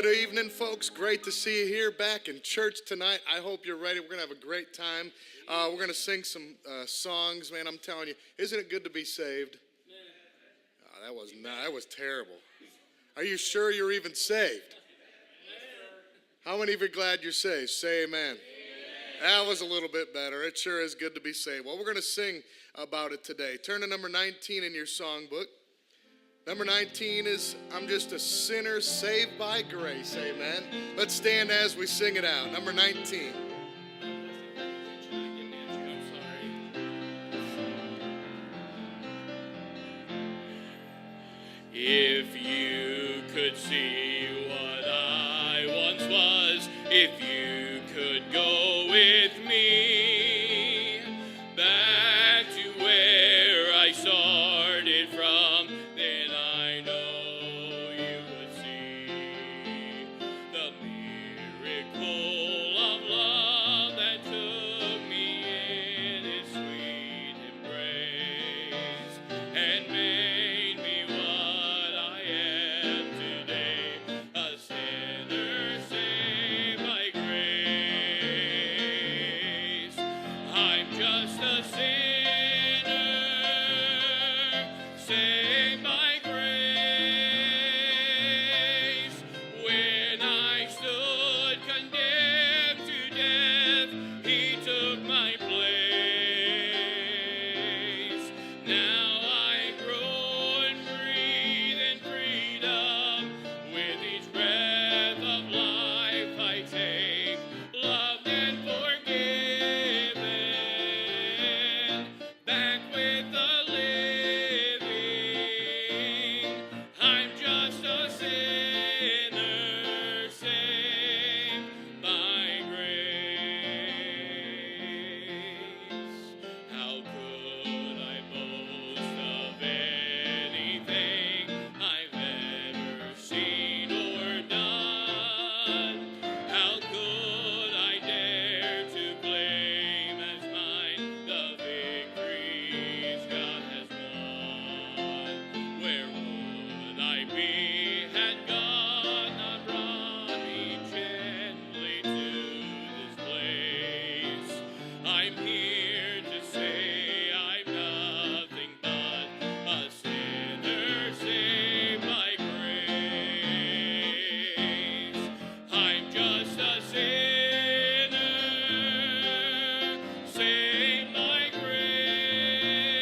good evening, folks. Great to see you here back in church tonight. I hope you're ready. We're going to have a great time. We're going to sing some songs. Man, I'm telling you, isn't it good to be saved? Oh, that was terrible. Are you sure you're even saved? How many of you are glad you're saved? Say amen. That was a little bit better. It sure is good to be saved. Well, we're going to sing about it today. Turn to number 19 in your songbook. Number 19 is, I'm just a sinner saved by grace. Amen. Let's stand as we sing it out. Number 19. If you could see what I once was, if you could go with me back to where I started from, then I know you would see the miracle of love that took me in its sweet embrace and made me what I am today, a sinner saved by grace. I'm just a sinner saved by grace. When I stood condemned to death, he took my place. Now I grow and breathe in freedom. With each breath of life I take, loved and forgiven, back with the living. I'm just a sinner saved by grace. How could I boast of anything I've ever seen or done? How could I dare to claim as mine the victories God has won? Where would I be had God not brought me gently to this place? I'm here to say I'm nothing but a sinner saved by grace. I'm just a sinner saved by grace.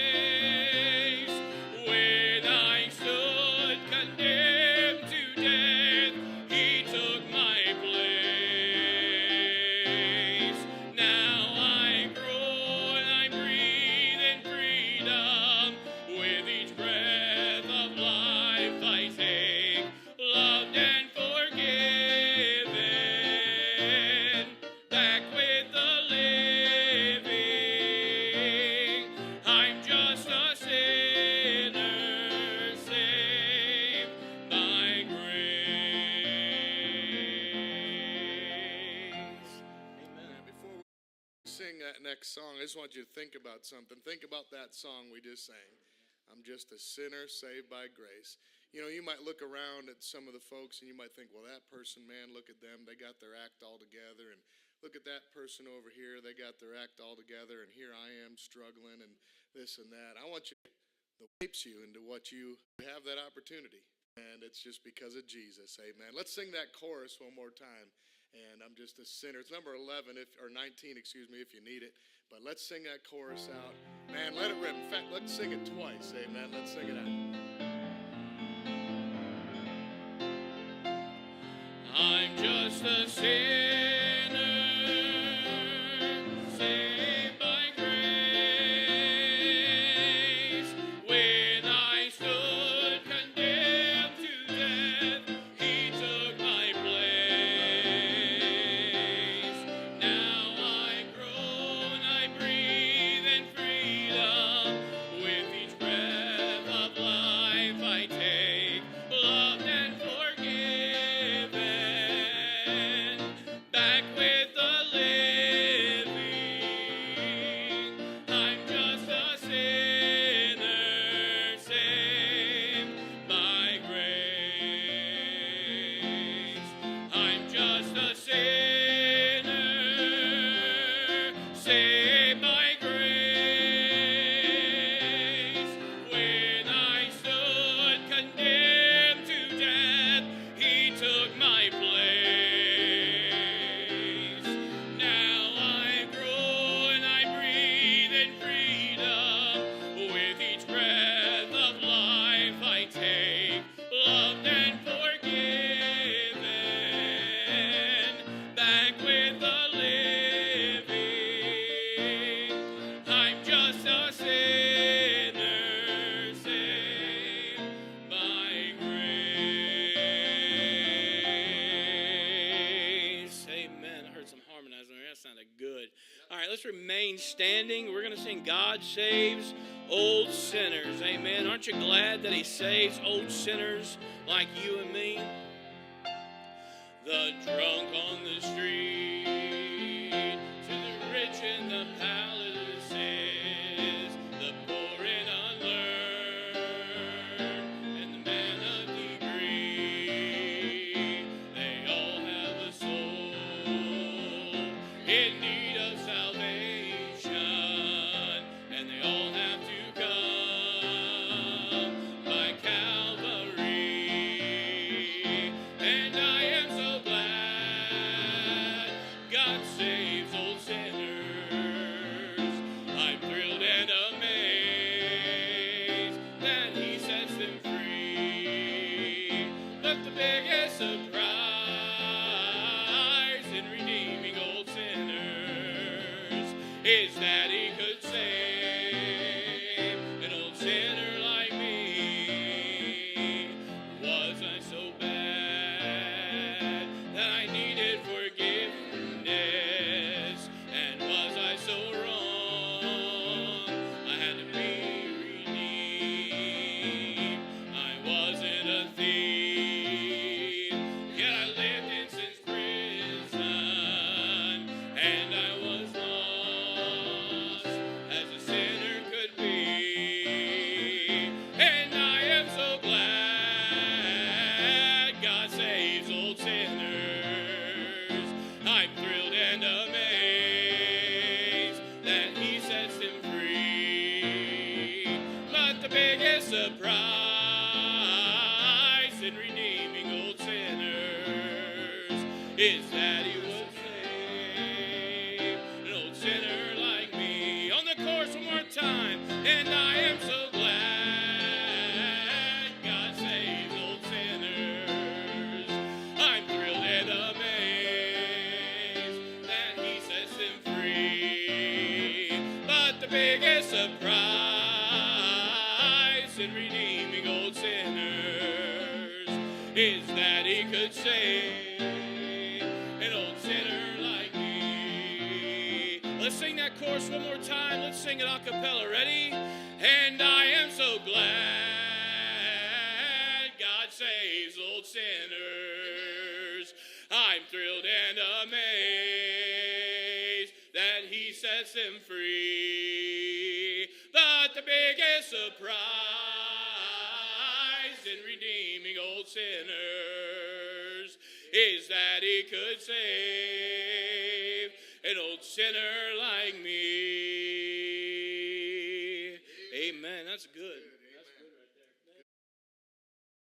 When I stood condemned to death, he took my place. Now I grow and I breathe in freedom. With each breath of life I take, loved and forgiven, back with the living. I'm just a sinner saved by grace. Amen. Before we sing that next song, I just want you to think about something. Think about that song we just sang. I'm just a sinner saved by grace. You know, you might look around at some of the folks and you might think, well, that person, man, look at them. They got their act all together. And look at that person over here. They got their act all together. And here I am struggling and this and that. I want you to shapes you into what you have that opportunity. And it's just because of Jesus. Amen. Let's sing that chorus one more time. And I'm just a sinner. It's number 11 or 19, excuse me, if you need it. But let's sing that chorus out. Man, let it rip. In fact, let's sing it twice. Amen. Let's sing it out. I'm just a sinner saved by grace. When I stood condemned to death, he took my place. Now I grow and I breathe in freedom. With each breath of life I take, loved and forgiven. standing. We're going to sing God Saves Old Sinners. Amen. Aren't you glad that he saves old sinners like you and me? The drunk on the street, to the rich in the palaces, the poor and unlearned, and the man of degree, they all have a soul in need of salvation, and they all have to come by Calvary. And I am so glad God saves old sinners. I'm thrilled and amazed that he sets them free. But the biggest surprise in redeeming old sinners is that he could save an old sinner like me. Was I so bad that I needed forgiveness? And was I so wrong I had to be redeemed? I wasn't a thief, yet I lived in sin's prison, and I was lost as a sinner could be. And I am so glad God saves old sinners. I'm thrilled and amazed that he sets them free. But the biggest surprise in redeeming old sinners is that he would save an old sinner like me. On the chorus one more time. And I am so glad God saves old sinners. I'm thrilled and amazed that he sets them free. But the biggest surprise in redeeming old sinners is that he could save an old sinner like me. Let's sing that chorus one more time. Let's sing it a cappella. Ready? And I am so glad God saves old sinners. I'm thrilled and amazed that he sets them free. But the biggest surprise in redeeming old sinners is that he could save an old sinner like me. Amen. That's good.